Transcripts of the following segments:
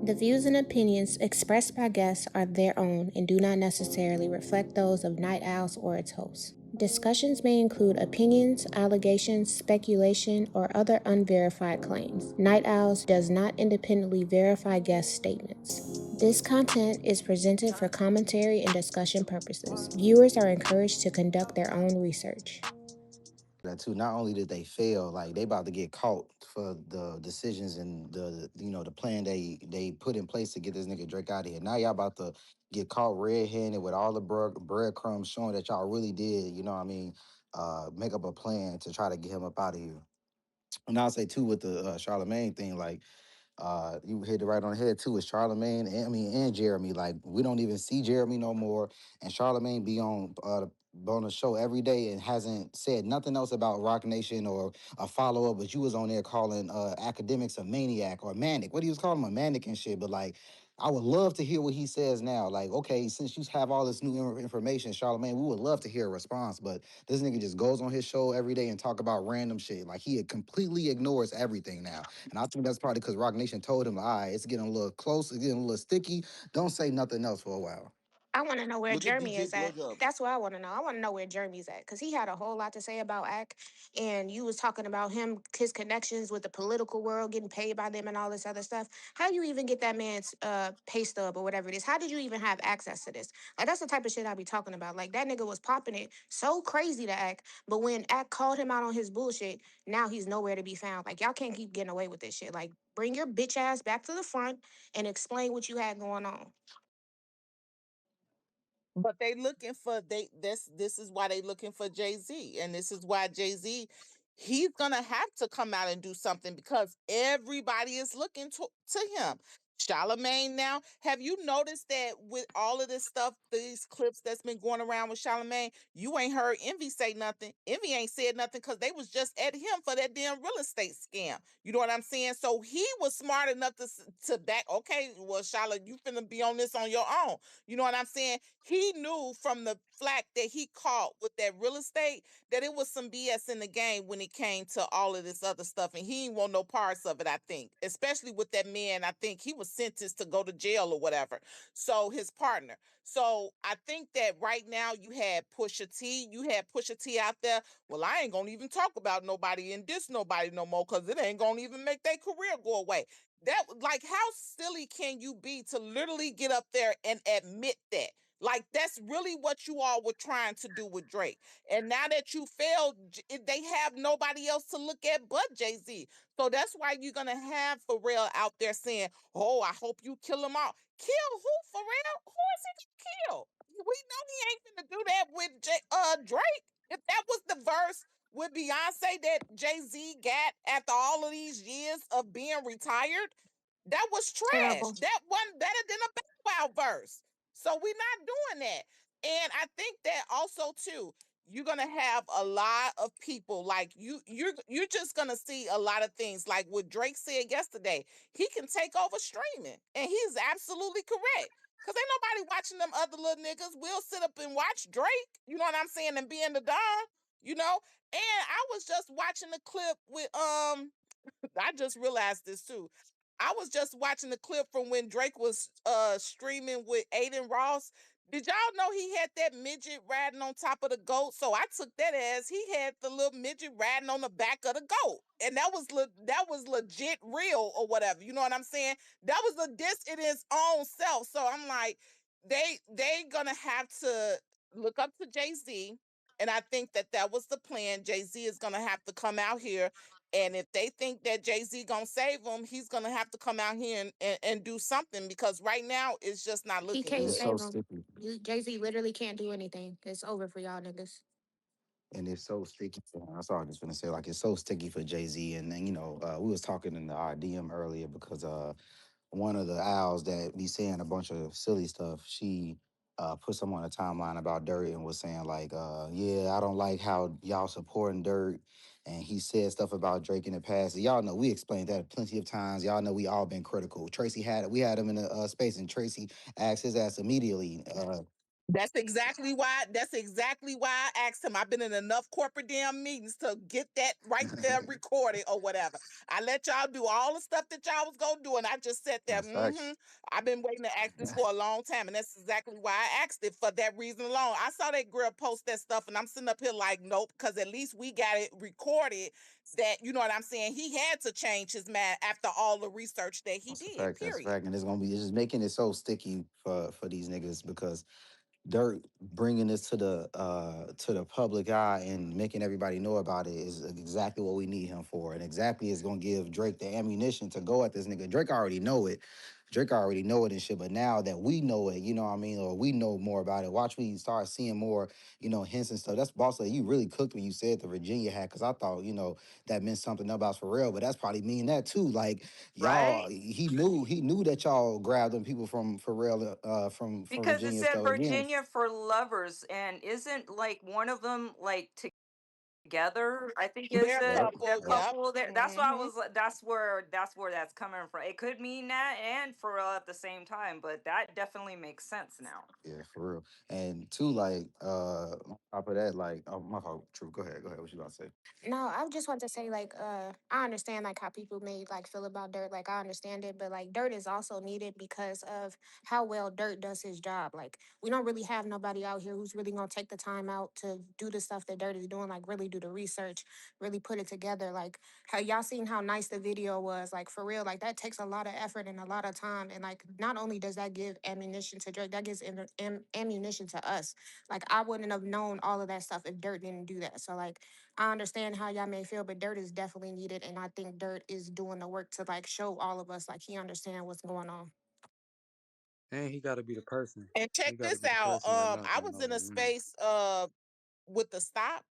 The views and opinions expressed by guests are their own and do not necessarily reflect those of Night Owls or its hosts. Discussions may include opinions, allegations, speculation, or other unverified claims. Night Owls does not independently verify guest statements. This content is presented for commentary and discussion purposes. Viewers are encouraged to conduct their own research. That too. Not only did they fail, like they about to get caught for the decisions and the plan they put in place to get this nigga Drake out of here. Now y'all about to get caught red-handed with all the breadcrumbs showing that y'all really did, make up a plan to try to get him up out of here. And I'll say too with the Charlamagne thing, like you hit it right on the head too. It's Charlamagne and Jeremy. Like we don't even see Jeremy no more, and Charlamagne be on the show every day and hasn't said nothing else about Rock Nation or a follow up. But you was on there calling Akademiks a maniac or manic. What do you was calling him, a manic and shit? But like. I would love to hear what he says now. Like, okay, since you have all this new information, Charlamagne, we would love to hear a response. But this nigga just goes on his show every day and talk about random shit. Like he completely ignores everything now. And I think that's probably because Rock Nation told him, all right, it's getting a little close, it's getting a little sticky. Don't say nothing else for a while. I want to know where Look at Jeremy DJ is at. Blowjob. That's what I want to know. I want to know where Jeremy's at because he had a whole lot to say about Ack, and you was talking about him, his connections with the political world, getting paid by them, and all this other stuff. How you even get that man's pay stub or whatever it is? How did you even have access to this? Like that's the type of shit I be talking about. Like that nigga was popping it so crazy to Ack, but when Ack called him out on his bullshit, now he's nowhere to be found. Like y'all can't keep getting away with this shit. Like bring your bitch ass back to the front and explain what you had going on. But they looking for this is why they looking for Jay-Z. And this is why Jay-Z, he's gonna have to come out and do something because everybody is looking to him. Charlamagne now. Have you noticed that with all of this stuff, these clips that's been going around with Charlamagne, you ain't heard Envy say nothing. Envy ain't said nothing because they was just at him for that damn real estate scam. You know what I'm saying? So he was smart enough to back, okay, well, Charlotte, you finna be on this on your own. You know what I'm saying? He knew from the flack that he caught with that real estate that it was some BS in the game when it came to all of this other stuff. And he didn't want no parts of it, I think. Especially with that man, I think he was sentenced to go to jail or whatever. So his partner. So I think that right now you had Pusha T. You had Pusha T out there. Well, I ain't gonna even talk about nobody and diss nobody no more because it ain't gonna even make their career go away. That, like, how silly can you be to literally get up there and admit that? Like, that's really what you all were trying to do with Drake. And now that you failed, they have nobody else to look at but Jay-Z. So that's why you're gonna have Pharrell out there saying, "Oh, I hope you kill them all." Kill who, Pharrell? Who is he gonna kill? We know he ain't gonna do that with Drake. If that was the verse with Beyonce that Jay-Z got after all of these years of being retired, that was trash. Terrible. That wasn't better than a Bow Wow verse. So we're not doing that. And I think that also too, you're gonna have a lot of people like you're just gonna see a lot of things like what Drake said yesterday. He can take over streaming, and he's absolutely correct. Cause ain't nobody watching them other little niggas. We'll sit up and watch Drake, you know what I'm saying, and be in the dark, you know. And I was just watching the clip with I just realized this too. I was just watching the clip from when Drake was streaming with Aiden Ross. Did y'all know he had that midget riding on top of the goat? So I took that as he had the little midget riding on the back of the goat. And that was legit real or whatever. You know what I'm saying? That was a diss in his own self. So I'm like, they gonna have to look up to Jay-Z. And I think that that was the plan. Jay-Z is gonna have to come out here, and if they think that Jay-Z gonna save him, he's gonna have to come out here and do something because right now it's just not He looking can't It's good. so save him. sticky. Jay Z literally can't do anything. It's over for y'all niggas. And it's so sticky. That's all I was gonna say. Like it's so sticky for Jay Z. And then we was talking in the RDM earlier because one of the owls that be saying a bunch of silly stuff, she put some on a timeline about Dirt and was saying like, yeah, I don't like how y'all supporting Dirt. And he said stuff about Drake in the past. Y'all know we explained that plenty of times. Y'all know we all been critical. We had him in a space, and Tracy asked his ass immediately. That's exactly why I asked him. I've been in enough corporate damn meetings to get that right there recorded or whatever. I let y'all do all the stuff that y'all was gonna do, and I just sat there. That's facts. I've been waiting to ask this for a long time, and that's exactly why I asked it for that reason alone. I saw that girl post that stuff, and I'm sitting up here like, nope, because at least we got it recorded. That you know what I'm saying. He had to change his mind after all the research that he That's a did. fact. That's a Period. fact. And it's just making it so sticky for these niggas because Dirt bringing this to the public eye and making everybody know about it is exactly what we need him for, and exactly is gonna give Drake the ammunition to go at this nigga. Drake already know it. Drake already know it and shit. But now that we know it, you know what I mean, or we know more about it, watch me start seeing more, hints and stuff. That's boss lady. You really cooked when you said the Virginia hat, because I thought, that meant something about for real. But that's probably mean that too. Like y'all, right? he knew that y'all grabbed them people from for real, from Because it Virginia. said So again. Virginia for lovers, and isn't like one of them like together? I think is They're a Yep, the couple. yep. Yep. couple there. That's why I Hmm. was. That's where that's coming from. It could mean that and for at the same time, but that definitely makes sense now. Yeah, for real. And two, like, on top of that, like, oh my fault. True. Go ahead. Go ahead. What you about to say? No, I just want to say like I understand like how people may like feel about Dirt. Like I understand it, but like Dirt is also needed because of how well Dirt does his job. Like we don't really have nobody out here who's really gonna take the time out to do the stuff that Dirt is doing, like really do the research, really put it together. Like how y'all seen how nice the video was, like for real, like that takes a lot of effort and a lot of time. And like not only does that give ammunition to Drake, that gives ammunition to us. Like I wouldn't have known all of that stuff if Dirt didn't do that. So like I understand how y'all may feel, but Dirt is definitely needed, and I think Dirt is doing the work to like show all of us like he understand what's going on. And he got to be the person. And check He got to this be the out. person where not I gonna was know. in a space with the stop,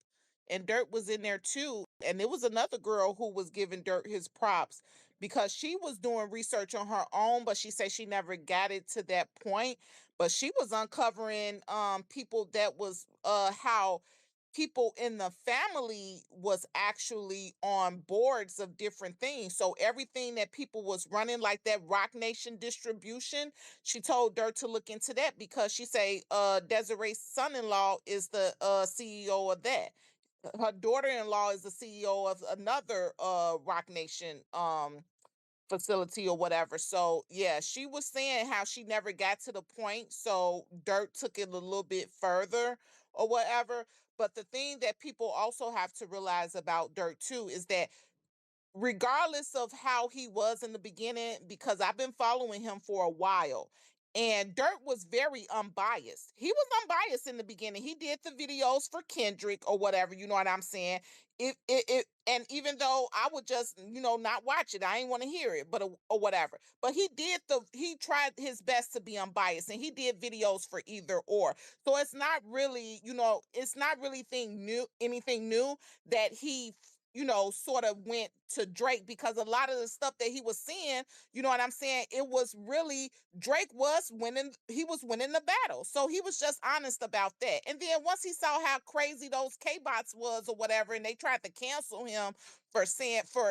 and Dirt was in there too. And there was another girl who was giving Dirt his props because she was doing research on her own, but she said she never got it to that point. But she was uncovering people that was how people in the family was actually on boards of different things. So everything that people was running, like that Rock Nation distribution, she told Dirt to look into that because she say Desiree's son-in-law is the CEO of that. Her daughter-in-law is the CEO of another Rock Nation facility or whatever. So yeah, she was saying how she never got to the point. So Dirt took it a little bit further or whatever. But the thing that people also have to realize about Dirt too is that regardless of how he was in the beginning, because I've been following him for a while. And Dirt was very unbiased. He was unbiased in the beginning. He did the videos for Kendrick or whatever, you know what I'm saying? And even though I would just, not watch it, I ain't want to hear it, but or whatever. But he tried his best to be unbiased and he did videos for either or. So it's not really, it's not really anything new that he sort of went to Drake because a lot of the stuff that he was seeing, you know what I'm saying? It was really Drake was winning, he was winning the battle. So he was just honest about that. And then once he saw how crazy those K-bots was or whatever, and they tried to cancel him for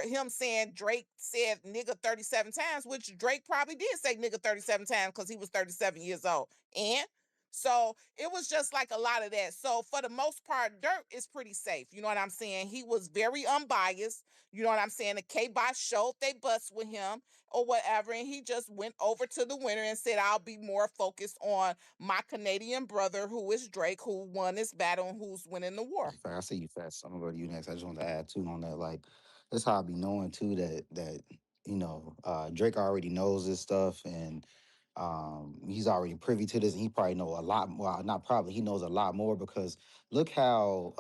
him saying Drake said nigga 37 times, which Drake probably did say nigga 37 times because he was 37 years old. And so it was just like a lot of that. So for the most part, Dirt is pretty safe. You know what I'm saying? He was very unbiased. You know what I'm saying? The K-Bot showed they bust with him or whatever. And he just went over to the winner and said, I'll be more focused on my Canadian brother, who is Drake, who won this battle and who's winning the war. I see you fast. I'm gonna go to you next. I just want to add too on that. Like, that's how I be knowing too that Drake already knows this stuff, and he's already privy to this, and he probably know a lot. Well, not probably. He knows a lot more because look how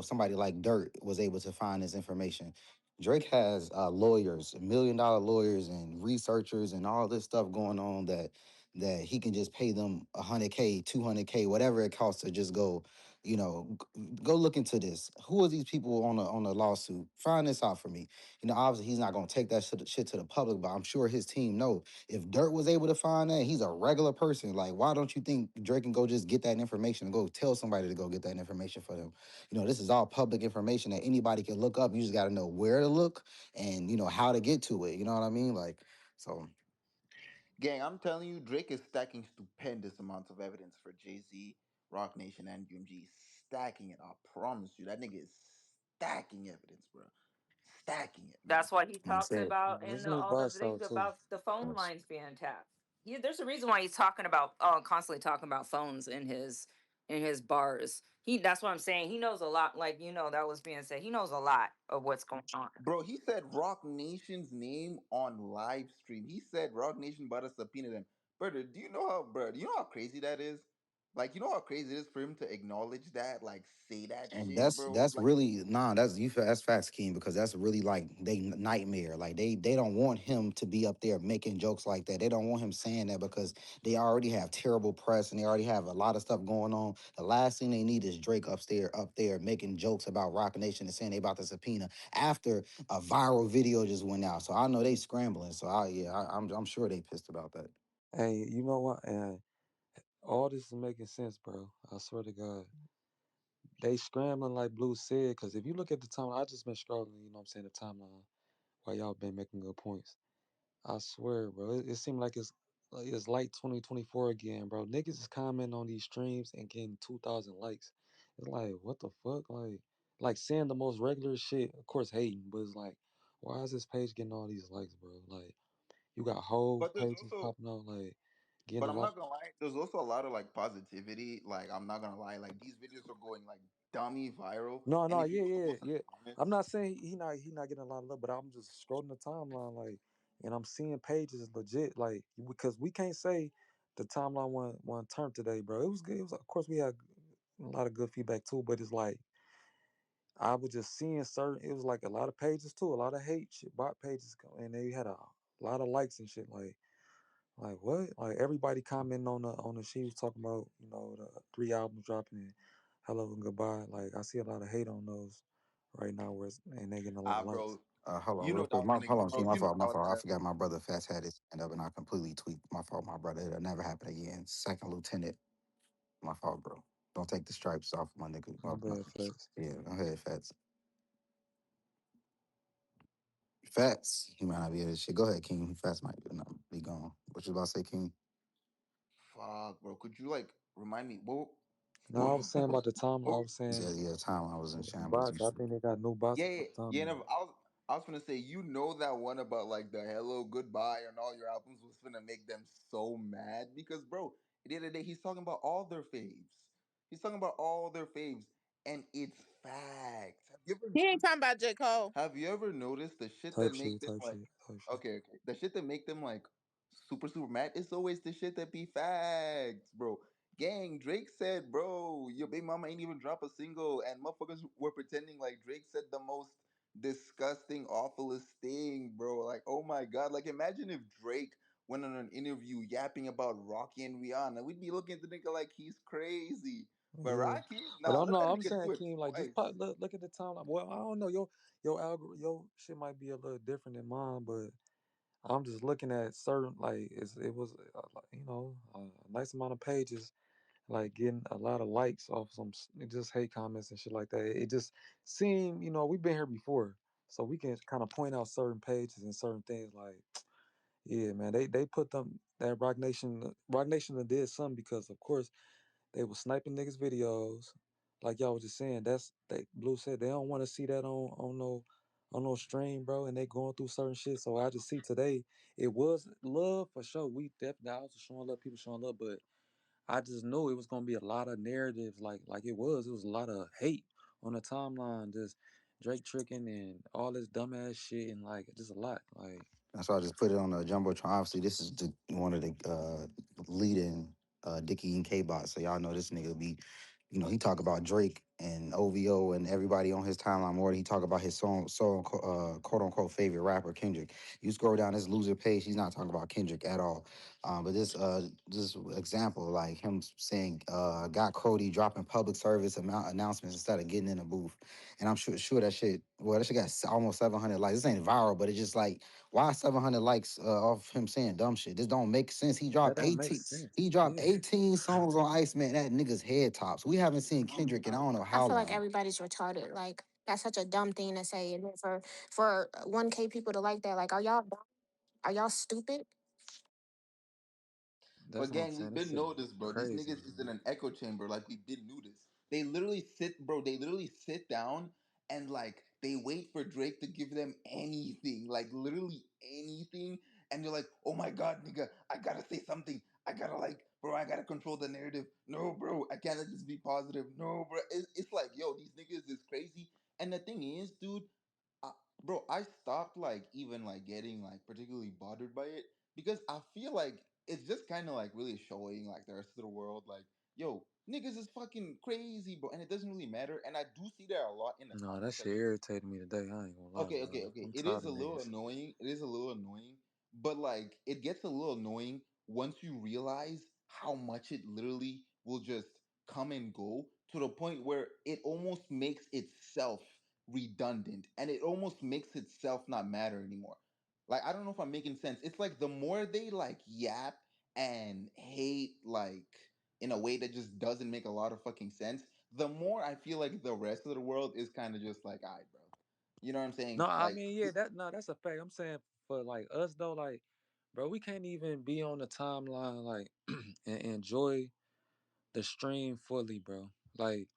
somebody like Dirt was able to find this information. Drake has lawyers, $1 million lawyers, and researchers, and all this stuff going on that he can just pay them 100K, 200K, whatever it costs to just go, go look into this. Who are these people on a lawsuit? Find this out for me. Obviously he's not gonna take that shit to the public, but I'm sure his team know. If Dirt was able to find that, he's a regular person. Like, why don't you think Drake can go just get that information and go tell somebody to go get that information for them? This is all public information that anybody can look up. You just got to know where to look and how to get to it. You know what I mean? Like, so Gang, I'm telling you, Drake is stacking stupendous amounts of evidence for Jay Z, Rock Nation, and UMG. Stacking it. I promise you, that nigga is stacking evidence, bro. Stacking it, man. That's what he And I talks said, about in This the, new all the bus things out too. about the phone yes. lines being tapped. There's a reason why he's talking about constantly talking about phones in his bars. That's what I'm saying. He knows a lot. Like that was being said. He knows a lot of what's going on. Bro, he said Rock Nation's name on live stream. He said Rock Nation about to subpoena them. Brother, do you know how crazy that is? Like, you know how crazy it is for him to acknowledge that, like, say that And shit, bro? that's Like, really nah. That's facts, King, because that's really like they nightmare. Like they don't want him to be up there making jokes like that. They don't want him saying that because they already have terrible press and they already have a lot of stuff going on. The last thing they need is Drake up there making jokes about Rock Nation and saying they about to subpoena after a viral video just went out. So I know they scrambling. So I'm sure they pissed about that. Hey, you know what? And all this is making sense, bro. I swear to God. They scrambling like Blue said, because if you look at the time, I just been scrolling, you know what I'm saying, the timeline while y'all been making good points. I swear, bro, it seemed like it's like 2024 again, bro. Niggas is commenting on these streams and getting 2,000 likes. It's like, what the fuck? Like saying the most regular shit, of course hating, but it's like, why is this page getting all these likes, bro? Like, you got whole but there's pages also popping out, like, getting but a I'm lot. not gonna lie, there's also a lot of like positivity. Like, I'm not gonna lie, like these videos are going like dummy viral. No, And no, if you yeah, look at yeah, most of the yeah. I'm comments, not saying he not getting a lot of love, but I'm just scrolling the timeline like, and I'm seeing pages legit like because we can't say the timeline one turn today, bro. It was good. It was of course we had a lot of good feedback too, but it's like I was just seeing certain. It was like a lot of pages too, a lot of hate shit, bot pages, and they had a lot of likes and shit. Like what? Like everybody commenting on the she was talking about, the 3 albums dropping and Hello and Goodbye. Like I see a lot of hate on those right now, and they getting a lot of likes. bro, Hold on, you real know quick. that was gonna Hold on, King. bro, you know My that was fault. I gonna forgot my brother Fats had his hand up and I completely tweaked. My fault, my brother. It'll never happen again. Second lieutenant. My fault, bro. Don't take the stripes off my nigga. My Off my, bad, facts. yeah, go ahead, Fats. Fats. He might not be able to shit. Go ahead, King. Fats might be gone. What you about to say, King? fuck, bro. Could you like remind me No, I was saying about the what timeline. I were was He saying said, yeah, time I was in the shambles and bots. I shit. think they got new bots Yeah, on yeah, the yeah. timeline. No, I was gonna say, you know that one about like the hello goodbye and all your albums was gonna make them so mad because, bro, at the end of the day, he's talking about all their faves. He's talking about all their faves, and it's facts. He ain't talking about J. Cole. Have you ever noticed the shit that Type make shit, them type like, shit, type shit. okay, okay, the shit that make them like super mad? It's always the shit that be facts, bro. Gang, Drake said, bro, your baby mama ain't even drop a single, and motherfuckers were pretending like Drake said the most disgusting, awfulest thing, bro. Like, oh my god, like imagine if Drake went on an interview yapping about Rocky and Rihanna, we'd be looking at the nigga like he's crazy. But Yeah, Rocky, but nah, I'm let that not. I'm nigga saying, do it King, like just twice. look at the timeline. Well, I don't know your shit might be a little different than mine, but I'm just looking at certain like it was like, a nice amount of pages like getting a lot of likes off just hate comments and shit like that. It just seemed, we've been here before, so we can kind of point out certain pages and certain things like, yeah, man, they put them that Rock Nation done did something because of course they was sniping niggas videos, like y'all was just saying. That's they Blue said they don't want to see that on no stream, bro, and they going through certain shit. So I just see today it was love for sure. We definitely I was showing love, people showing love, but I just knew it was gonna be a lot of narratives, like it was. It was a lot of hate on the timeline, just Drake tricking and all this dumbass shit, and like just a lot. Like That's why I just put it on the jumbotron. Obviously, this is one of the leading Dickie and K bots. So y'all know this nigga be, he talk about Drake and OVO and everybody on his timeline more. He talk about his quote unquote favorite rapper Kendrick. You scroll down this loser page, he's not talking about Kendrick at all. But this example like him saying got Cody dropping public service announcements instead of getting in a booth, and I'm sure that shit. Well, that shit got almost 700 likes. This ain't viral, but it's just like why 700 likes off him saying dumb shit? This don't make sense. He that dropped don't make 18. sense. He dropped Yeah, 18 songs on Iceman. That nigga's head tops. We haven't seen Kendrick in I don't know I how feel like long. everybody's retarded. Like that's such a dumb thing to say. And then for 1K people to like that, like are y'all dumb? Are y'all stupid? That's But what I'm gang, we saying. This been shit know this, bro. These crazy, niggas is in bro. an echo chamber. Like we been knew this. They literally sit, bro. They literally sit down and like they wait for Drake to give them anything, like literally anything. And they're like, "Oh my god, nigga, I gotta say something. I gotta like, bro, I gotta control the narrative. No, bro, I can't let this be positive. No, bro, it's like, yo, these niggas is crazy. And the thing is, dude, I, bro, I stopped like even like getting like particularly bothered by it because I feel like it's just kind of like really showing like the rest of the world like, yo, niggas is fucking crazy, bro, and it doesn't really matter. And I do see that a lot in the Nah, that comment shit section. irritated me today. I ain't gonna lie, Okay, okay, bro. okay. I'm It tired is of a little niggas. annoying. It is a little annoying, but like it gets a little annoying once you realize how much it literally will just come and go to the point where it almost makes itself redundant and it almost makes itself not matter anymore. Like I don't know if I'm making sense. It's like the more they like yap and hate like in a way that just doesn't make a lot of fucking sense, the more I feel like the rest of the world is kind of just like, all right, bro. You know what I'm No, saying? I Like, mean, yeah, that no, that's a fact. I'm saying for like us though, like, bro, we can't even be on the timeline like and enjoy the stream fully, bro. Like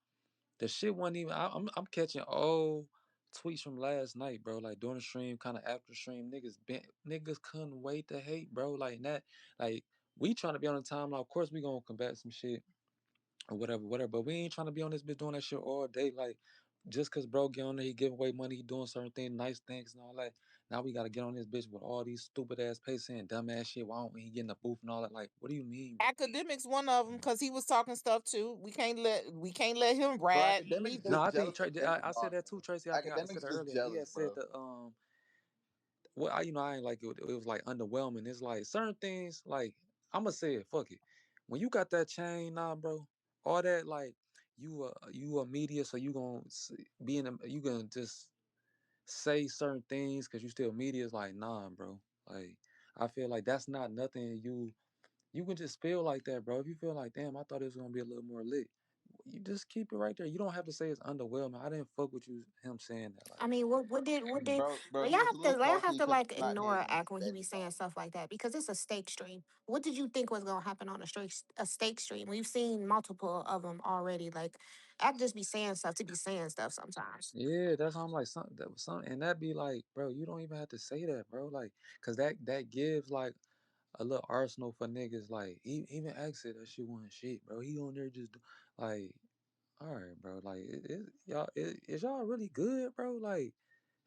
the shit wasn't even. I'm catching old tweets from last night, bro. Like during the stream, kind of after stream, niggas couldn't wait to hate, bro. Like that, like we trying to be on the timeline. Of course, we gonna combat some shit or whatever, whatever. But we ain't trying to be on this bitch doing that shit all day. Like, just cause bro get on there, he give away money, he doing certain things, nice things and all that. Now we gotta get on this bitch with all these stupid ass papers saying dumb ass shit. Why don't he get in the booth and all that? Like, what do you mean, bro? Academics, one of them, because he was talking stuff too. We can't let him bro, ride academics neither. No, just I think jealous of Kendrick I said Lamar, that too, bro. Tracy. I think I said Academics it just earlier. He jealous, had said bro. the well, I ain't like it. It was like underwhelming. It's like certain things. Like I'ma say it. Fuck it. When you got that chain, nah, bro. All that like you a media, so you gonna be in. You gonna just say certain things because you still media. Is like nah, bro. Like I feel like that's not nothing. You can just feel like that, bro. If you feel like damn, I thought it was gonna be a little more lit. You just keep it right there. You don't have to say it's underwhelming. I didn't fuck with you. Him saying that I like. mean, what did Bro, but he y'all was a have to little y'all have salty to because like it's not ignore his and Act it's when he be Ben's saying song. stuff like that because it's a stake stream. What did you think was gonna happen on a stake stream? We've seen multiple of them already. Like Act just be saying stuff to be saying stuff sometimes. Yeah, that's how I'm like something that was something, and that be like, bro, you don't even have to say that, bro. Like, cause that gives like a little arsenal for niggas. Like, even X said that shit wasn't shit, bro. He on there just like, all right, bro. Like, y'all, is y'all really good, bro? Like,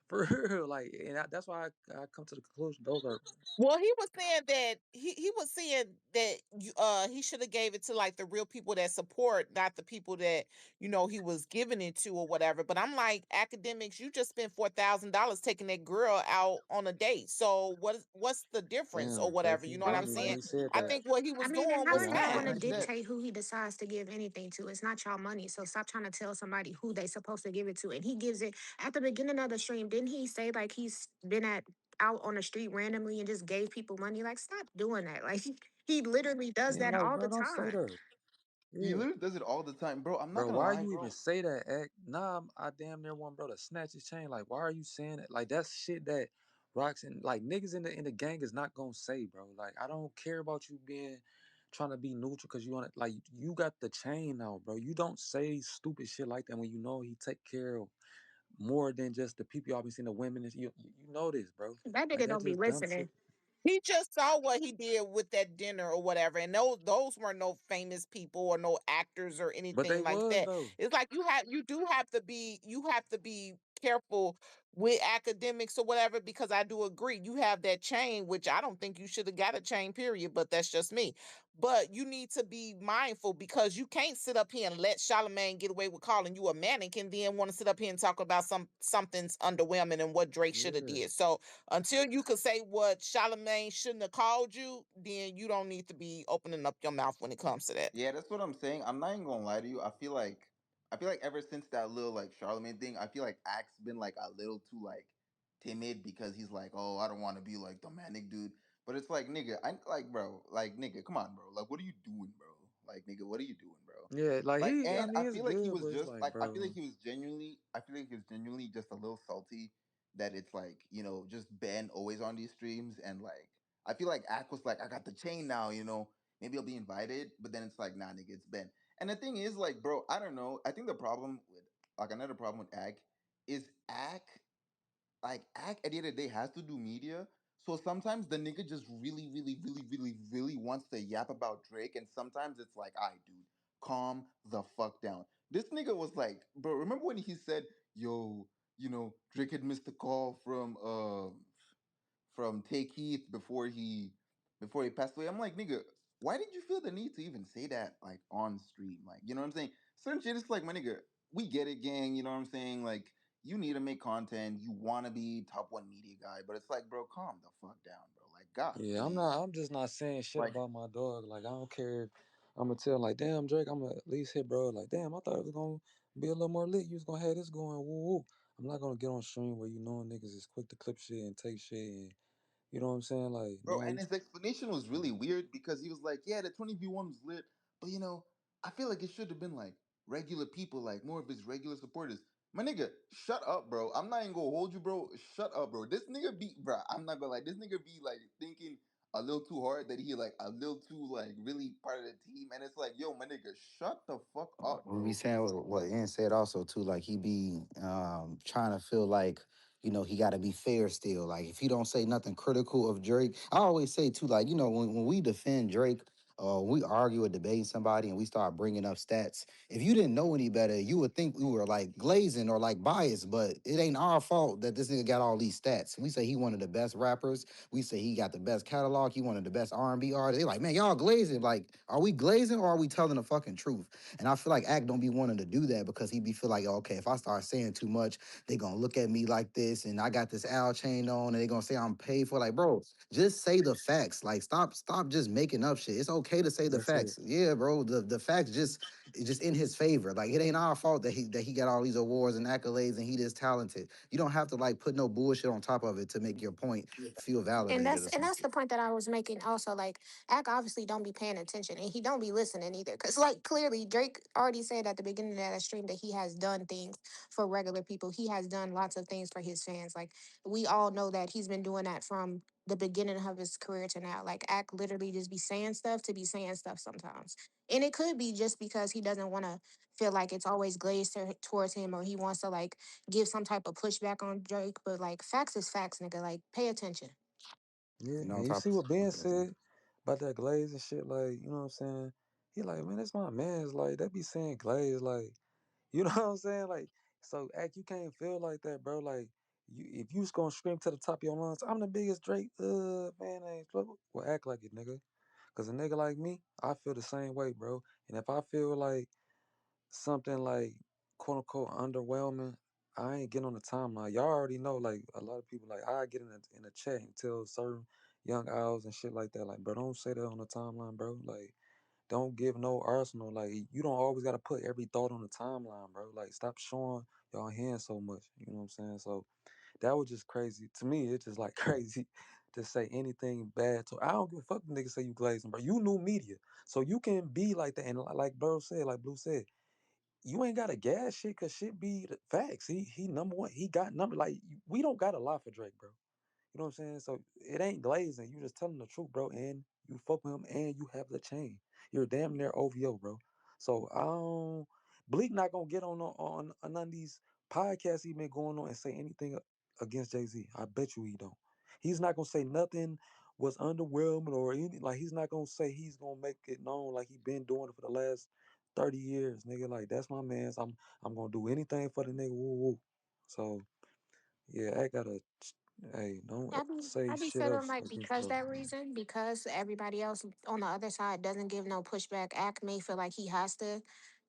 for real, like, and that's why I come to the conclusion those are. Well, he was saying that he was saying that he should have gave it to like the real people that support, not the people that he was giving it to or whatever. But I'm like, academics, you just spent $4,000 taking that girl out on a date. So what's the difference or Damn, whatever? Tracy. You know what When I'm But he when saying? he said I that, think what he I was mean, and doing how was is yeah, I that feel going fine. to you. I said, dictate who he decides to give anything to? It's not y'all money, so stop trying to tell somebody who they supposed to give it to. And he gives it at the beginning of the stream. Didn't he say like he's been out on the street randomly and just gave people money? Like, stop doing that. Like he literally does Yeah, that like, all the bro, don't say time. that. he Yeah. literally does it all the time, bro. I'm not Bro, gonna why lie, you even bro. say that? Act? Nah, I damn near want bro to snatch his chain. Like, why are you saying it? Like, that's shit that rocks and like niggas in the gang is not gonna say, bro. Like, I don't care about you being trying to be neutral because you want to like you got the chain now, bro. You don't say stupid shit like that when you know he take care of more than just the people y'all been seeing the women. You know this, bro. That Like nigga that's don't be just dumb shit. listening. He just saw what he did with that dinner or whatever, and those were no famous people or no actors or But they anything like was that. though. It's like you have to be careful with academics or whatever, because I do agree you have that chain, which I don't think you should have got a chain, period. But that's just me. But you need to be mindful because you can't sit up here and let Charlamagne get away with calling you a mannequin, then want to sit up here and talk about something's underwhelming and what Drake should have Yeah. did. So until you could say what Charlamagne shouldn't have called you, then you don't need to be opening up your mouth when it comes to that. Yeah, that's what I'm saying. I'm not even gonna lie to you. I feel like ever since that little like Charlemagne thing, I feel like Axe been like a little too like timid because he's like, oh, I don't want to be like the manic dude. But it's like, nigga, I like, bro, like, nigga, come on, bro. Like, what are you doing, bro? Like, nigga, what are you doing, bro? Yeah, like Like, I and I mean, it's feel like he good, was but it's just like, like, bro. I feel like he was genuinely just a little salty that it's like, just Ben always on these streams and like, I feel like Ack was like, I got the chain now, maybe I'll be invited, but then it's like, nah, nigga, it's Ben. And the thing is, like, bro, I don't know. I think the problem with, like, another problem with Ag is Ag, like, Ag at the end of the day has to do media. So sometimes the nigga just really, really, really, really, really wants to yap about Drake, and sometimes it's like, all right, dude, calm the fuck down. This nigga was like, bro, remember when he said, yo, Drake had missed a call from Take Heath before he passed away. I'm like, nigga, why did you feel the need to even say that like on stream? Like, you know what I'm saying? Certain shit is like, my nigga, we get it, gang. You know what I'm saying? Like, you need to make content. You want to be top one media guy, but it's like, bro, calm the fuck down, bro. Like, God, Yeah, I'm please. not. I'm just not saying shit Like, about my dog. Like I don't care. I'm gonna tell like, damn Drake. I'm gonna at least hit bro. Like, damn, I thought it was gonna be a little more lit. You was gonna have this going. Woo woo. I'm not gonna get on stream where you know niggas is quick to clip shit and take shit and you know what I'm saying. Like, bro, no, and his explanation was really weird because he was like, yeah, the 20v1 was lit, but I feel like it should have been like regular people, like more of his regular supporters. My nigga, shut up, bro. I'm not even gonna hold you, bro. Shut up, bro. This nigga be, bro, I'm not gonna like, this nigga be like thinking a little too hard that he like a little too like really part of the team. And it's like, yo, my nigga, shut the fuck up, We be bro. saying what Ian said also too, like he be trying to feel like he got to be fair still. Like if he don't say nothing critical of Drake, I always say too, like when we defend Drake. We argue or debate somebody and we start bringing up stats. If you didn't know any better, you would think we were like glazing or like biased, but it ain't our fault that this nigga got all these stats. We say he one of the best rappers. We say he got the best catalog. He one of the best R&B artists. They like, man, y'all glazing. Like, are we glazing or are we telling the fucking truth? And I feel like Act don't be wanting to do that because he be feel like, oh, okay, if I start saying too much, they gonna look at me like this, and I got this owl chain on, and they gonna say I'm paid for. Like, bro, just say the facts. Like, stop just making up shit. It's okay to say the that's it. facts. Yeah, bro. The facts just in his favor. Like, it ain't our fault that he got all these awards and accolades and he this talented. You don't have to like put no bullshit on top of it to make your point feel And validated that's or and something. that's the point that I was making also. Like, Ack obviously don't be paying attention and he don't be listening either. Cause like clearly Drake already said at the beginning of that stream that he has done things for regular people. He has done lots of things for his fans. Like we all know that he's been doing that from the beginning of his career to now. Like Ack literally just be saying stuff to be saying stuff sometimes. And it could be just because he doesn't want to feel like it's always glazed towards him or he wants to like give some type of pushback on Drake. But like facts is facts, nigga. Like pay attention. Yeah, On and you top see what Ben of said about that glaze and shit. Like, you know what I'm saying? He like, man, that's my man's. Like, that be saying glaze. Like, you know what I'm saying? Like, so act, you can't feel like that, bro. Like, if you just gonna scream to the top of your lungs, I'm the biggest Drake man. Well, act like it, nigga. Cause a nigga like me, I feel the same way, bro. And if I feel like something like quote unquote underwhelming, I ain't getting on the timeline. Y'all already know, like a lot of people, like I get in the chat and tell certain young owls and shit like that, like bro, don't say that on the timeline, bro. Like don't give no arsenal. Like you don't always gotta put every thought on the timeline, bro. Like stop showing y'all hands so much. You know what I'm saying? So that was just crazy. To me, it's just like crazy to say anything bad. So I don't give a fuck if niggas say you glazing, bro. You new media. So you can be like that. And like bro said, like Blue said, you ain't got to gas shit cause shit be the facts. He number one. He got number like we don't got a lot for Drake, bro. You know what I'm saying? So it ain't glazing. You just telling the truth, bro. And you fuck with him and you have the chain. You're damn near OVO, bro. So I don't Bleak not gonna get on none of these podcasts he been going on and say anything against Jay-Z. I bet you he don't. He's not gonna say nothing was underwhelming or any like he's not gonna say he's gonna make it known like he been doing it for the last 30 years, nigga. Like that's my man's. I'm gonna do anything for the nigga. Woo woo. So yeah, I gotta hey, don't say I be shit feeling else like against because bro. that reason, because everybody else on the other side doesn't give no pushback, Act may feel like he has to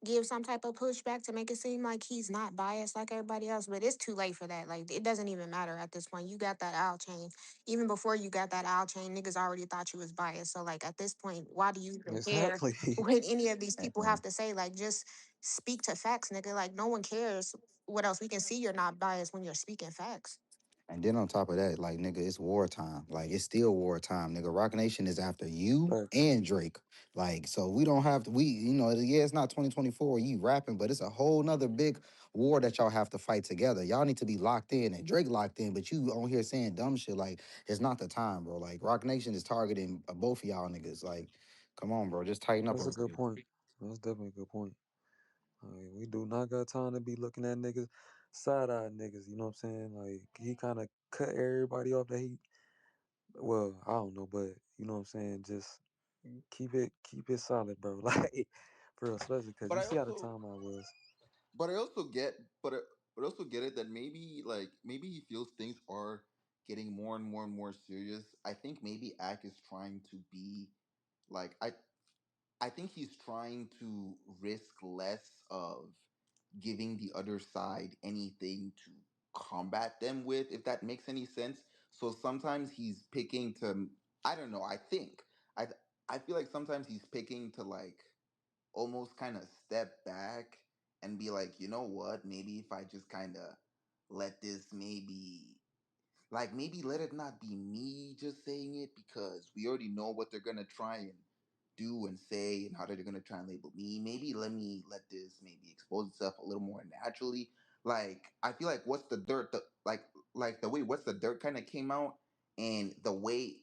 give some type of pushback to make it seem like he's not biased like everybody else. But it's too late for that. Like it doesn't even matter at this point. You got that owl chain. Even before you got that owl chain, niggas already thought you was biased. So like at this point, why do you even care Exactly. what any of these people that. have to say? Like just speak to facts, nigga. Like no one cares what else. We can see you're not biased when you're speaking facts. And then on top of that, like nigga, it's wartime. Like it's still wartime, nigga. Rock Nation is after you Facts. and Drake. Like, so we don't have to. Yeah, it's not 2024. You rapping, but it's a whole nother big war that y'all have to fight together. Y'all need to be locked in, and Drake locked in. But you on here saying dumb shit. Like it's not the time, bro. Like Rock Nation is targeting both of y'all niggas. Like, Come on, bro. Just tighten up a That's a little good bit. point. That's definitely a good point. I mean, we do not got time to be looking at niggas, side eye niggas. You know what I'm saying? Like he kind of cut everybody off that he. Well, I don't know, but you know what I'm saying. Just keep it solid, bro. Like for real, especially because But you I see how the also, timeline was. but I also get, but I also get it that maybe he feels things are getting more and more and more serious. I think maybe Ack is trying to be like I think he's trying to risk less of giving the other side anything to combat them with, if that makes any sense. So sometimes he's picking to, I don't know, I I feel like sometimes he's picking to like almost kind of step back and be like, you know what, maybe if I just kind of let this maybe let it not be me just saying it, because we already know what they're gonna try and do and say and how they're gonna try and label me. Maybe let me let this maybe expose itself a little more naturally. Like I feel like what's the dirt like the way what's the dirt kind of came out, and the way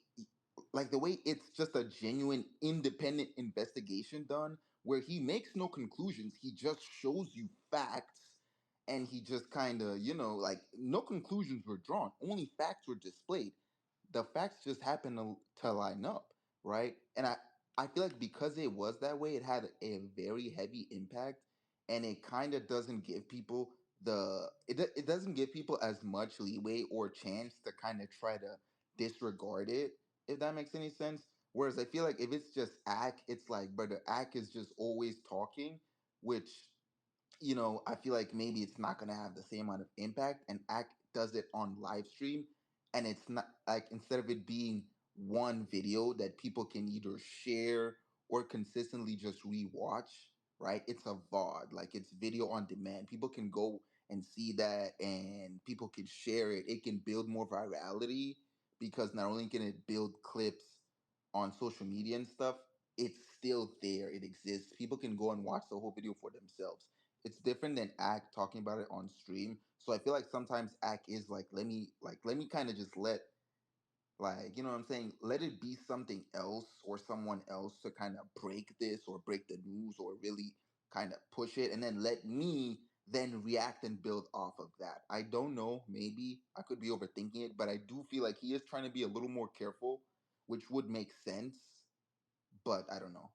it's just a genuine independent investigation done where he makes no conclusions, he just shows you facts, and he just kind of, like no conclusions were drawn, only facts were displayed. The facts just happened to line up, right? And I feel like because it was that way, it had a very heavy impact, and it kind of doesn't give people it doesn't give people as much leeway or chance to kind of try to disregard it, if that makes any sense. Whereas I feel like if it's just Ack, it's like, brother, Ack is just always talking, which, I feel like maybe it's not gonna have the same amount of impact. And Act does it on live stream, and it's not like, instead of it being one video that people can either share or consistently just rewatch, right? It's a VOD, like it's video on demand. People can go and see that, and people can share it. It can build more virality because not only can it build clips on social media and stuff, it's still there. It exists. People can go and watch the whole video for themselves. It's different than Act talking about it on stream. So I feel like sometimes Act is like, let me kind of just let, like, you know what I'm saying, let it be something else or someone else to kind of break this or break the news or really kind of push it, and then let me then react and build off of that. I don't know, maybe I could be overthinking it, but I do feel like he is trying to be a little more careful, which would make sense, but I don't know.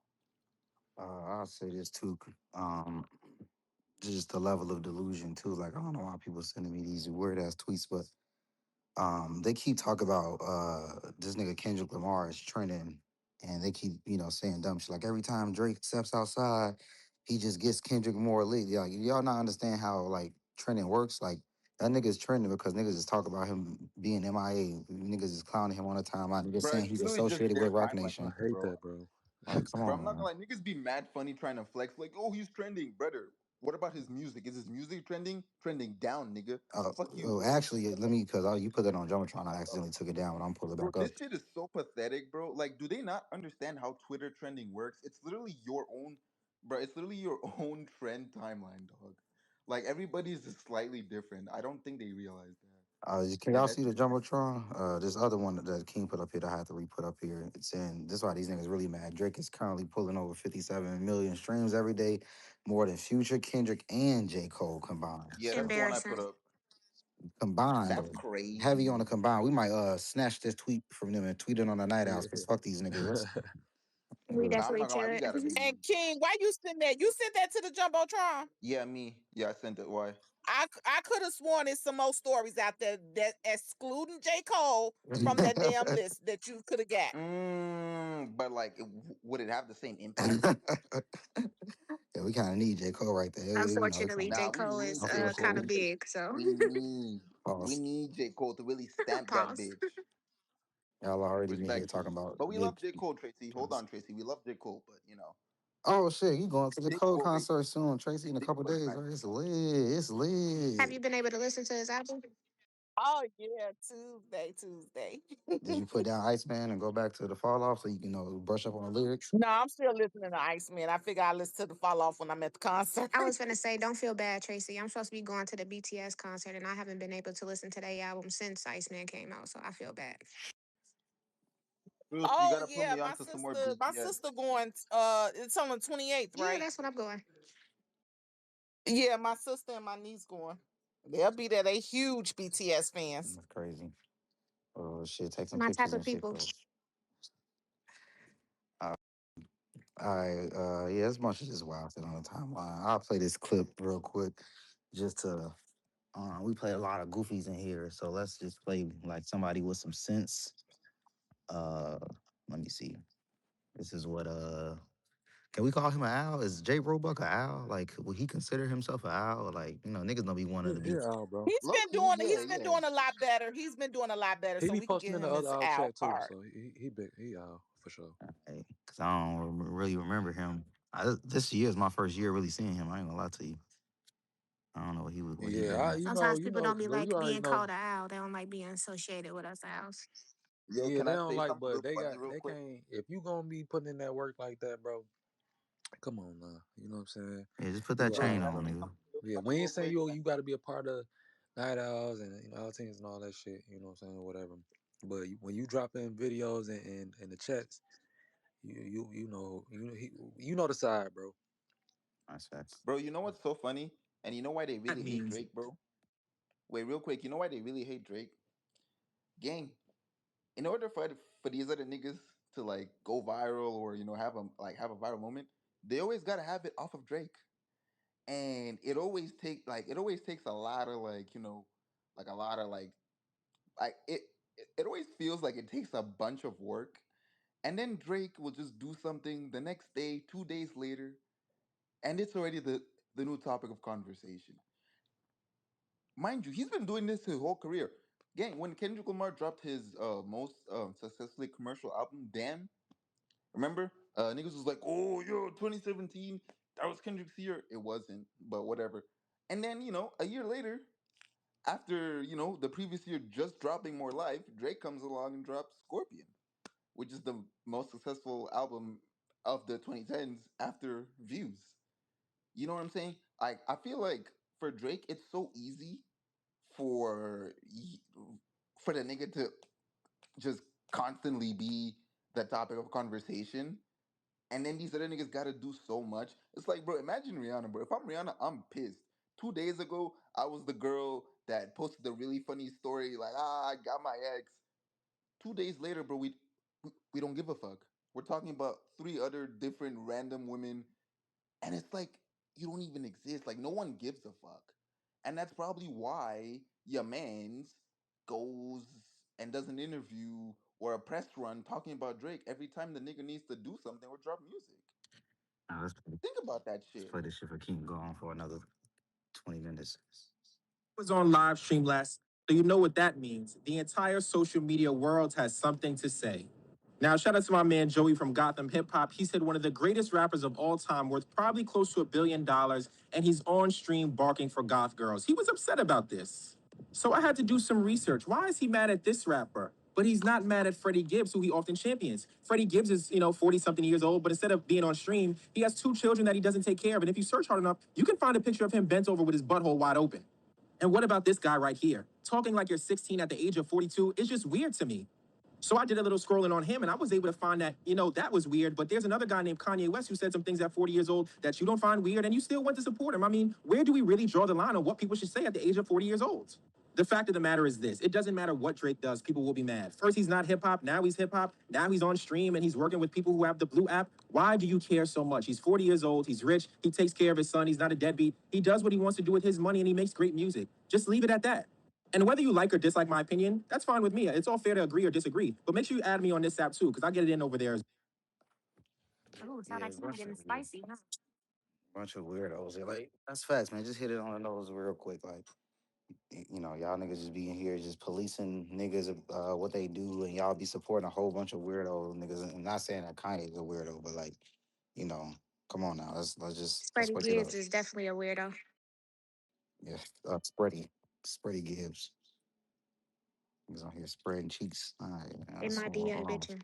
I'll say this too. Um, just the level of delusion too. Like I don't know why people sending me these weird ass tweets, but they keep talking about this nigga Kendrick Lamar is trending, and they keep saying dumb shit. Like every time Drake steps outside, he just gets Kendrick more lit. Like y'all not understand how like trending works. Like that nigga is trending because niggas is talking about him being MIA. Niggas is clowning him on the timeline. Niggas Bro, saying it's he's literally just associated their with Rock timeline I Nation. too, hate bro. that, bro. Like come Bro, on, I'm not man. gonna lie, niggas be mad funny trying to flex, like, oh, he's trending, brother. What about his music? Is his music trending? Trending down, nigga. Fuck you. Actually, let me because you put that on Jumbotron. I accidentally took it down, but I'm pulling it Bro, back up. this shit is so pathetic, bro. Like, do they not understand how Twitter trending works? It's literally your own, bro. It's literally your own trend timeline, dog. Like, everybody's just slightly different. I don't think they realize that. Can And y'all that's see the Jumbotron? This other one that King put up here that I had to re-put up here. It's saying this is why these niggas really mad. Drake is currently pulling over 57 million streams every day, more than Future, Kendrick, and J. Cole combined. yeah, that's the one I Embarrassing. put up. Combined, That's though. Heavy on the crazy. combined. We might snatch this tweet from them and tweet it on the night house because Yeah. fuck these niggas. We Nigga, Nah, I'm definitely not gonna lie, we should. gotta And be. King, why you send that? You sent that to the Jumbotron? Yeah, me. Yeah, I sent it. Why? I could have sworn there's some more stories out there that excluding J. Cole from that damn list that you could have got. But like, would it have the same impact? Yeah, we kind of need J. Cole right there. It's Unfortunately, kind of J. Nah, we Cole is need J. kind Cole. of big, so We pause. need J. Cole to really stamp that pause. bitch. Y'all already in here talking Respectfully. about But we J. love J. Cole, Tracy. Hold on, Tracy. We love J. Cole, but Oh shit, you going to the J. Cole Cole makes concert soon, Tracy, in a J. couple Cole is days, mad right? It's funny. lit. It's Have you lit. been able to listen to his album? Oh yeah, Tuesday. Did you put down Iceman and go back to the fall off so you can brush up on the lyrics? No, I'm still listening to Iceman. I figure I'll listen to the fall off when I'm at the concert. I was gonna say, don't feel bad, Tracy. I'm supposed to be going to the BTS concert, and I haven't been able to listen to their album since Iceman came out, so I feel bad. Bruce, you Oh gotta put yeah, me my onto some more sister, my BTS. sister going. It's on the 28th, Yeah, right? that's what I'm going. Yeah, my sister and my niece going. They'll be there. They huge BTS fans. That's crazy. Oh shit, take It's some my type pictures of and shit, people. folks. Uh, all right, yeah, there's a bunch of this wild shit on the timeline. I'll play this clip real quick, just to. We play a lot of goofies in here, so let's just play like somebody with some sense. Uh, Let me see. This is what Can we call him an owl? Is Jay Roebuck an owl? Like, would he consider himself an owl? Like, niggas don't be wanting to be. Here, Al, bro. He's Low been key, doing. yeah, He's been yeah. doing a lot better. He's been doing a lot better. He So be we can posting give in the him other his Al owl chat too, card. so he big, he Al for sure. Because I don't really remember him. This year is my first year really seeing him. I ain't gonna lie to you. I don't know what he Yeah, doing. Sometimes you people know, don't be bro. You like already being know. called an owl. They don't like being associated with us owls. Yo, Yeah, can they I don't say like, something but real funny, real they quick? can't. If you gonna be putting in that work like that, bro, come on now. You know what I'm saying? Yeah, just put that You Bro, chain can I on, say nigga. something real yeah. funny, We ain't real saying quick? you got to be a part of night owls and all teams and all that shit. You know what I'm saying? Whatever. But when you drop in videos and the chats, you know the side, bro. That's facts. Bro, you know what's so funny? And you know why they That really hate means Drake, bro? Wait, real quick, you know why they really hate Drake? Gang, in order for these other niggas to like go viral or have a viral moment, they always gotta have it off of Drake. And it always takes a lot of like a lot of like it always feels like it takes a bunch of work. And then Drake will just do something the next day, 2 days later, and it's already the new topic of conversation. Mind you, he's been doing this his whole career. Gang, when Kendrick Lamar dropped his most successfully commercial album, Damn, remember? Niggas was like, oh, yo, 2017, that was Kendrick's year. It wasn't, but whatever. And then, a year later, after, the previous year just dropping More Life, Drake comes along and drops Scorpion, which is the most successful album of the 2010s after Views. You know what I'm saying? I feel like for Drake, it's so easy for for the nigga to just constantly be the topic of conversation. And then these other niggas gotta do so much. It's like, bro, imagine Rihanna, bro. If I'm Rihanna, I'm pissed. 2 days ago, I was the girl that posted the really funny story, like, I got my ex. 2 days later, bro, we don't give a fuck. We're talking about three other different random women, and it's like you don't even exist. Like no one gives a fuck. And that's probably why your man's goes and does an interview or a press run talking about Drake every time the nigga needs to do something or drop music. Nah, Think about that let's shit. play this shit for keep going for another 20 minutes. was on live stream last, so you know what that means. The entire social media world has something to say. Now, shout out to my man Joey from Gotham Hip Hop. He said one of the greatest rappers of all time, worth probably close to $1 billion, and he's on stream barking for goth girls. He was upset about this. So I had to do some research. Why is he mad at this rapper? But he's not mad at Freddie Gibbs, who he often champions. Freddie Gibbs is, 40 something years old, but instead of being on stream, he has two children that he doesn't take care of. And if you search hard enough, you can find a picture of him bent over with his butthole wide open. And what about this guy right here? Talking like you're 16 at the age of 42 is just weird to me. So I did a little scrolling on him and I was able to find that, that was weird. But there's another guy named Kanye West who said some things at 40 years old that you don't find weird and you still went to support him. I mean, where do we really draw the line on what people should say at the age of 40 years old? The fact of the matter is this: it doesn't matter what Drake does, people will be mad. First, he's not hip hop, now he's hip hop, now he's on stream and he's working with people who have the Blue app. Why do you care so much? He's 40 years old, he's rich, he takes care of his son, he's not a deadbeat, he does what he wants to do with his money and he makes great music. Just leave it at that. And whether you like or dislike my opinion, that's fine with me. It's all fair to agree or disagree. But make sure you add me on this app too, because I get it in over there. Oh, sound Yeah, like a something bunch getting of weird, spicy, huh? bunch of weirdos. They're like, that's facts, man. Just hit it on the nose real quick. Like, y'all niggas just be in here just policing niggas what they do, and y'all be supporting a whole bunch of weirdo niggas. And not saying that Kanye's a weirdo, but like, you know, come on now. Let's Freddie break it up. Gibbs is definitely a weirdo. Yeah, Spready Gibbs. He's on here spreading cheeks. All right, man, It that's might be young bitching.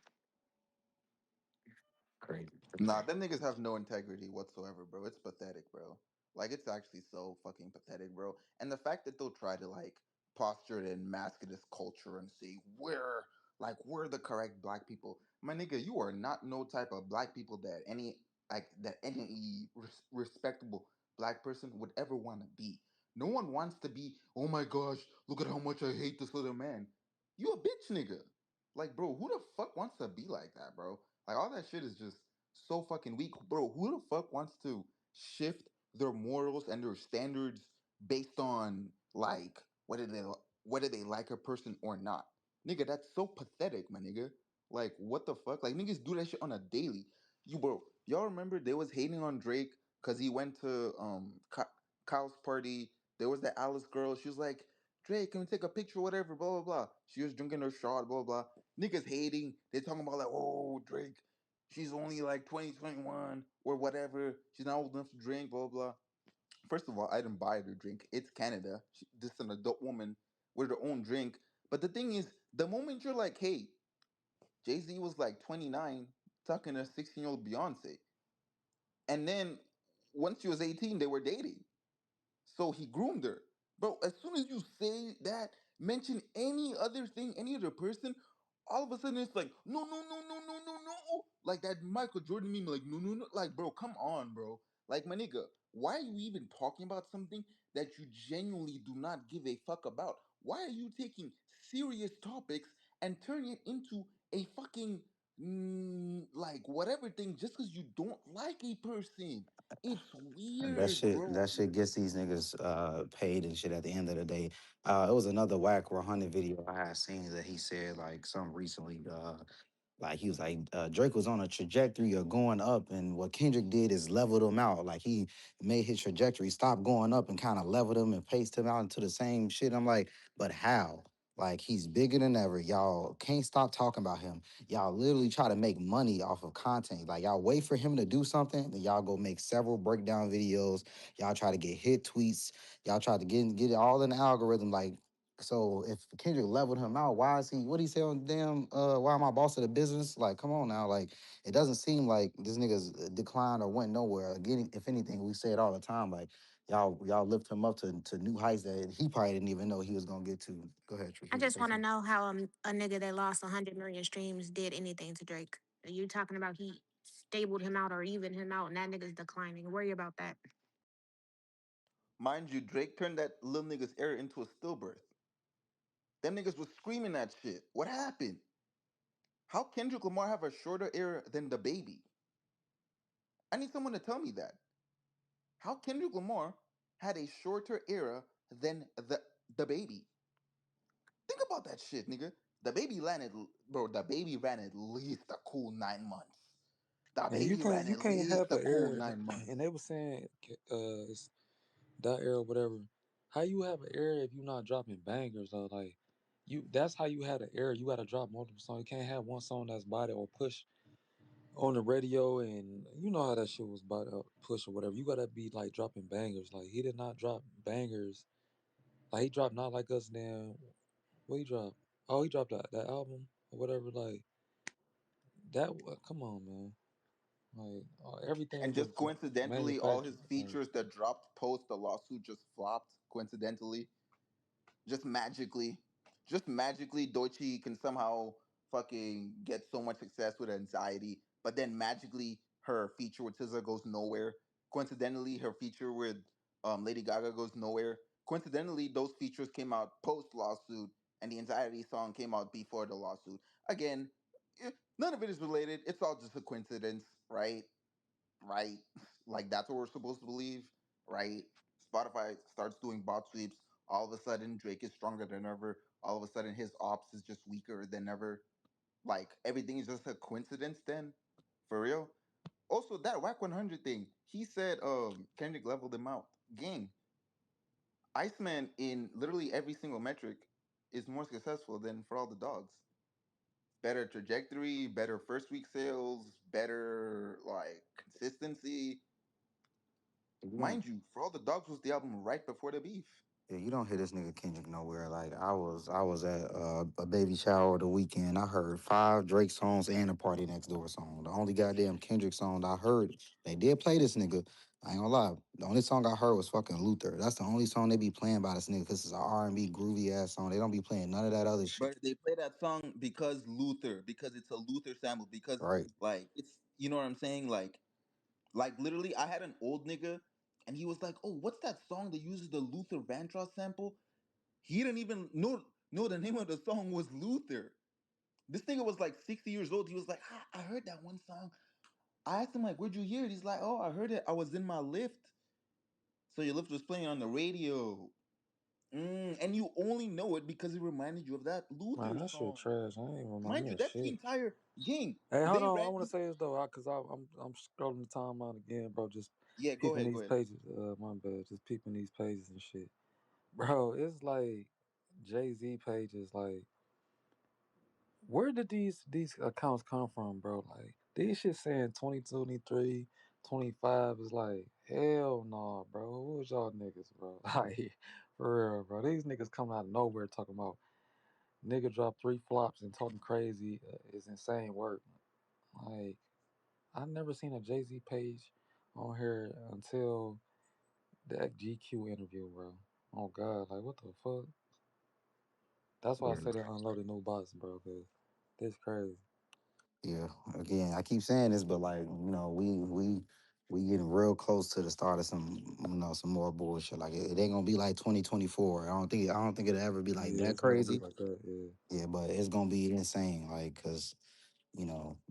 crazy. Nah, them niggas have no integrity whatsoever, bro. It's pathetic, bro. Like it's actually so fucking pathetic, bro. And the fact that they'll try to like posture it and mask it as culture and say we're the correct black people. My nigga, you are not no type of black people that any respectable black person would ever want to be. No one wants to be, oh my gosh, look at how much I hate this little man. You a bitch nigga. Like, bro, who the fuck wants to be like that, bro? Like, all that shit is just so fucking weak. Bro, who the fuck wants to shift their morals and their standards based on, like, whether they like a person or not? Nigga, that's so pathetic, my nigga. Like, what the fuck? Like, niggas do that shit on a daily. Bro, y'all remember they was hating on Drake because he went to Kyle's party. There was that Alice girl. She was like, Drake, can we take a picture, whatever, blah, blah, blah. She was drinking her shot, blah, blah. Niggas hating. They talking about, like, oh, Drake, she's only like 2021 or whatever. She's not old enough to drink, blah, blah. First of all, I didn't buy her drink. It's Canada. This is an adult woman with her own drink. But the thing is, the moment you're like, hey, Jay Z was like 29, talking to 16-year-old Beyonce. And then once she was 18, they were dating. So he groomed her. Bro, as soon as you say that, mention any other thing, any other person, all of a sudden it's like, no, no, no, no, no, no, no. Like that Michael Jordan meme, like, no, no, no. Like, bro, come on, bro. Like, my nigga, why are you even talking about something that you genuinely do not give a fuck about? Why are you taking serious topics and turning it into a fucking, like, whatever thing just because you don't like a person? It's And that weird, shit, bro. that shit gets these niggas paid and shit at the end of the day. It was another whack 100 video I had seen that he said like some recently. Like he was like Drake was on a trajectory of going up, and what Kendrick did is leveled him out. Like he made his trajectory stop going up and kind of leveled him and paced him out into the same shit. I'm like, but how? Like he's bigger than ever. Y'all can't stop talking about him. Y'all literally try to make money off of content. Like y'all wait for him to do something, then y'all go make several breakdown videos. Y'all try to get hit tweets. Y'all try to get it all in the algorithm. Like so if Kendrick leveled him out, why is he what he say on damn why am I boss of the business? Like, come on now. Like it doesn't seem like this nigga's declined or went nowhere. Again, if anything, we say it all the time. Like y'all lift him up to new heights that he probably didn't even know he was gonna get to. Go ahead, Trish. I You can just say want to something. know how a nigga that lost 100 million streams did anything to Drake. Are you talking about he stabled him out or evened him out and that nigga's declining? Worry about that. Mind you, Drake turned that little nigga's era into a stillbirth. Them niggas was screaming that shit. What happened? How Kendrick Lamar have a shorter era than the baby? I need someone to tell me that. How Kendrick Lamar had a shorter era than the baby? Think about that shit, nigga. The baby landed, bro. The baby ran at least a cool 9 months. The And you baby can't ran you at can't least have a an cool error. nine And months. they were saying it's that era, whatever. How you have an error if you're not dropping bangers though? Like you, that's how you had an error. You got to drop multiple songs. You can't have one song that's body or push on the radio, and you know how that shit was body push or whatever. You gotta be like dropping bangers. Like he did not drop bangers. Like he dropped Not Like Us. Then what he dropped? Oh, he dropped that album or whatever. Like that. Come on, man. Like everything And just was coincidentally, all his manufactured. Like, features that dropped post the lawsuit just flopped. Coincidentally, just magically, just magically, Doichi can somehow fucking get so much success with anxiety, but then magically her feature with SZA goes nowhere. Coincidentally, her feature with Lady Gaga goes nowhere. Coincidentally, those features came out post lawsuit, and the anxiety song came out before the lawsuit. Again, none of it is related. It's all just a coincidence, right? Right? Like that's what we're supposed to believe, right? Spotify starts doing bot sweeps. All of a sudden, Drake is stronger than ever. All of a sudden, his ops is just weaker than ever. Like everything is just a coincidence. Then, for real. Also, that Whack 100 thing. He said, Kendrick leveled him out. Gang, Iceman in literally every single metric is more successful than For All the Dogs. Better trajectory, better first week sales, better like consistency. You don't, Mind you, For All the Dogs was the album right before the beef. yeah, you don't hear this nigga Kendrick nowhere. Like I was at a baby shower the weekend. I heard 5 Drake songs and a Party Next Door song. The only goddamn Kendrick song I heard. They did play this nigga. I ain't gonna lie. The only song I heard was fucking Luther. That's the only song they be playing by this nigga because it's an R&B groovy ass song. They don't be playing none of that other shit. But they play that song because Luther, because it's a Luther sample, because Right. like it's, you know what I'm saying? Like literally, I had an old nigga, and he was like, "Oh, what's that song that uses the Luther Vandross sample?" He didn't even know the name of the song was Luther. This nigga was like 60 years old. He was like, I heard that one song. I asked him like, "Where'd you hear it?" He's like, "Oh, I heard it. I was in my lift." So your lift was playing on the radio. And you only know it because it reminded you of that Man, Luther that shit song. trash. I ain't remind Mind me you, of that's the shit. entire gang. Hey, hold They on. I ran. want to say this though, cause I'm scrolling the timeline again, bro. Just Yeah, go peeping ahead, go these ahead. pages. My bad. Just peeping these pages and shit, bro. It's like Jay Z pages. Like, where did these accounts come from, bro? Like, these shit saying 2023, 25 is like, hell no, bro. Who is y'all niggas, bro? Like, for real, bro. These niggas coming out of nowhere talking about nigga drop 3 flops and talking crazy is insane work. Like, I never seen a Jay Z page on here until that GQ interview, bro. Oh God, like what the fuck? That's why I Yeah. say they unloaded new bots, bro. Cause this crazy. Yeah. Again, I keep saying this, but like, we getting real close to the start of some, some more bullshit. Like it ain't gonna be like 2024. I don't think it'll ever be like Yeah, that it's not gonna be crazy. like that. Yeah. Yeah, but it's gonna be insane. Like, cause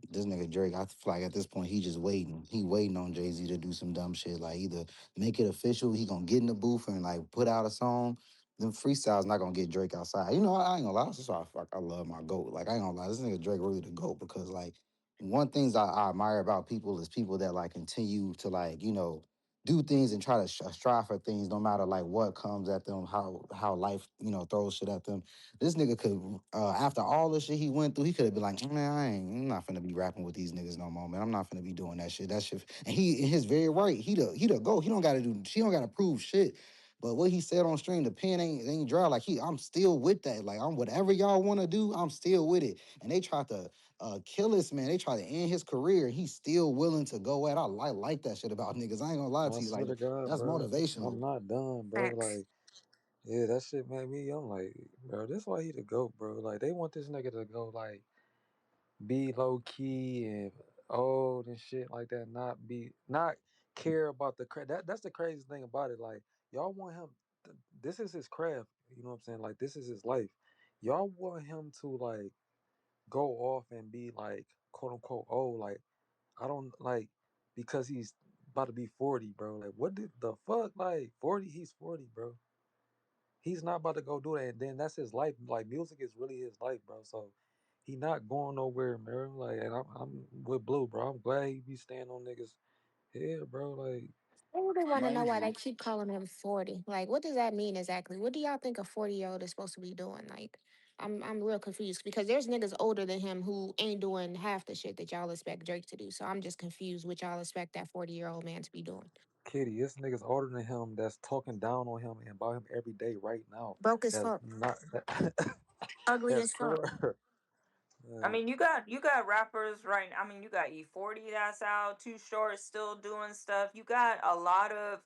this nigga Drake, I feel like at this point he just waiting. He waiting on Jay Z to do some dumb shit. Like either make it official, he gonna get in the booth and like put out a song. Them freestyles not gonna get Drake outside. I ain't gonna lie. This is why I love my GOAT. Like I ain't gonna lie. This nigga Drake really the GOAT because like one things I admire about people is people that like continue to like do things and try to strive for things no matter like what comes at them, how life throws shit at them. This nigga could, after all the shit he went through, he could have been like, man, I'm not finna be rapping with these niggas no more, man. I'm not finna be doing that shit. That shit, and he, in his very right, he the go. She don't gotta prove shit. But what he said on stream, the pen ain't dry. Like I'm still with that. Like I'm whatever y'all want to do, I'm still with it. And they tried to kill this man. They tried to end his career. And he's still willing to go at. I like that shit about niggas. I ain't gonna lie I to you. swear Like to God, that's bro. I'm motivational. not done, bro. Facts. Like, yeah, that shit made me. I'm like, bro, this why he the goat, bro. Like, they want this nigga to go like be low key and old and shit like that. Not care about the that's the craziest thing about it. Like, y'all want him. This is his craft. You know what I'm saying? Like, this is his life. Y'all want him to like go off and be like quote unquote old. Like, I don't like because he's about to be 40, bro. Like, what did the fuck? Like, 40, he's 40, bro. He's not about to go do that. And then that's his life. Like, music is really his life, bro. So he not going nowhere, man. Like, and I'm with Blue, bro. I'm glad he be staying on niggas' head, bro. Like, I really want to know Mind why they you, keep calling him 40. Like, what does that mean exactly? What do y'all think a 40-year-old is supposed to be doing? Like, I'm real confused because there's niggas older than him who ain't doing half the shit that y'all expect Drake to do. So I'm just confused what y'all expect that 40-year-old man to be doing. Kitty, this nigga's older than him that's talking down on him and about him every day right now. Broke as That's fuck. not that, Ugly that's as fuck. poor. I Like, mean, you got rappers right. I mean, you got E40 that's out. Too Short still doing stuff. You got a lot of,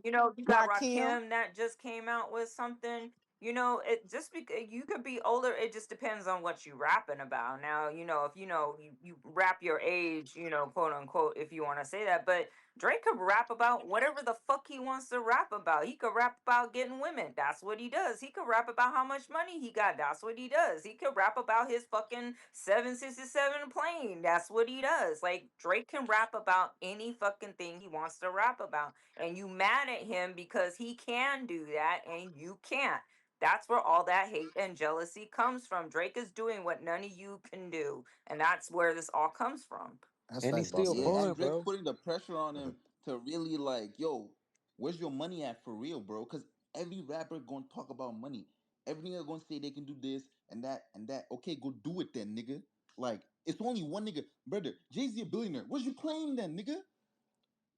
you got Rakim. Rakim that just came out with something. It just because you could be older. It just depends on what you rapping about. Now, if you rap your age, quote unquote, if you want to say that, but Drake could rap about whatever the fuck he wants to rap about. He could rap about getting women. That's what he does. He could rap about how much money he got. That's what he does. He could rap about his fucking 767 plane. That's what he does. Like Drake can rap about any fucking thing he wants to rap about. And you mad at him because he can do that and you can't. That's where all that hate and jealousy comes from. Drake is doing what none of you can do. And that's where this all comes from. That's and he's facts, boss still yeah, man. and going, Drake's bro. putting the pressure on But him to really like, yo, where's your money at for real, bro? Because every rapper gonna talk about money. Every nigga gonna say they can do this and that and that. Okay, go do it then, nigga. Like, it's only one nigga, brother. Jay Z a billionaire. Where's your claim then, nigga?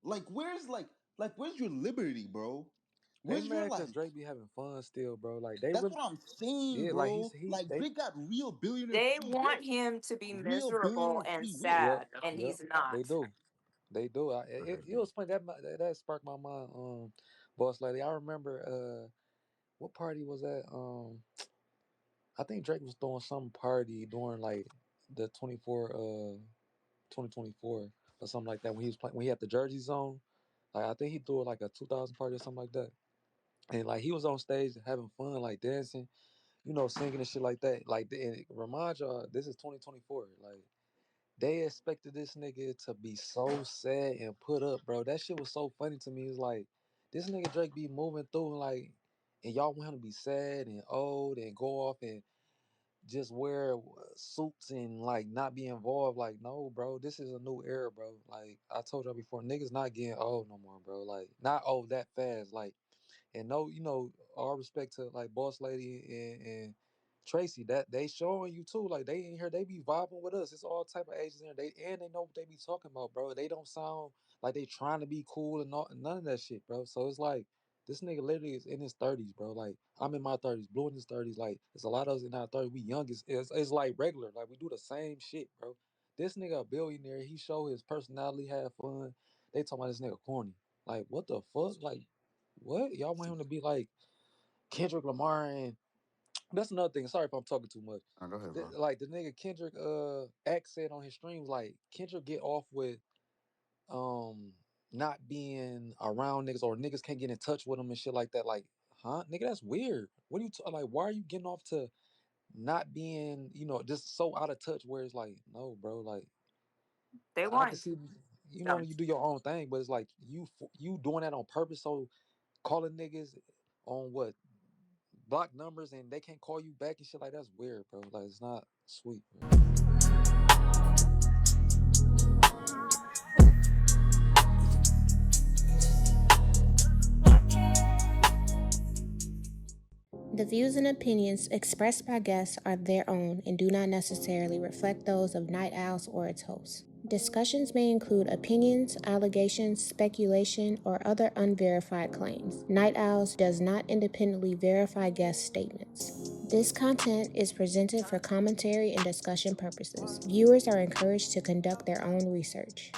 Where's your liberty, bro? They Where's your mad because like? Drake be having fun still, bro. Like, they That's really, what I'm saying, yeah, like bro. Like they, Drake got real billionaire They free want will. him to be Real miserable billionaire and free will. yep, sad, and yep, he's they not. do. They do. It was funny that sparked my mind. Boss lady, I remember. What party was that? I think Drake was throwing some party during like the 2024 or something like that when he was playing when he had the jerseys on. Like I think he threw like a 2000 party or something like that. And like he was on stage having fun, like dancing, singing and shit like that. Like and remind y'all, this is 2024. Like they expected this nigga to be so sad and put up, bro. That shit was so funny to me. It's like this nigga Drake be moving through and y'all want him to be sad and old and go off and just wear suits and like not be involved. Like, no, bro, this is a new era, bro. Like I told y'all before, niggas not getting old no more, bro. Like not old that fast. Like and no, all respect to like Boss Lady and Tracy, that they showing you too. Like they in here, they be vibing with us. It's all type of ages in here. They know what they be talking about, bro. They don't sound like they trying to be cool and none of that shit, bro. So it's like this nigga literally is in his 30s, bro. Like I'm in my 30s, Blue in his 30s. Like it's a lot of us in our 30s. We young. It's like regular. Like we do the same shit, bro. This nigga a billionaire. He show his personality, have fun. They talking about this nigga corny. Like what the fuck? Like what? Y'all want him to be like Kendrick Lamar and that's another thing. Sorry if I'm talking too much. Oh, go ahead, bro. Like the nigga Kendrick X said on his streams, like Kendrick get off with um not being around niggas or niggas can't get in touch with him and shit like that. Like, huh? Nigga, that's weird. What are you like why are you getting off to not being, just so out of touch where it's like, no, bro, like They I can want see them. you do your own thing, but it's like you doing that on purpose. So calling niggas on what block numbers and they can't call you back and shit like that's weird, bro. Like it's not sweet, bro. The views and opinions expressed by guests are their own and do not necessarily reflect those of Night Owls or its hosts. Discussions may include opinions, allegations, speculation, or other unverified claims. Night Owls does not independently verify guest statements. This content is presented for commentary and discussion purposes. Viewers are encouraged to conduct their own research.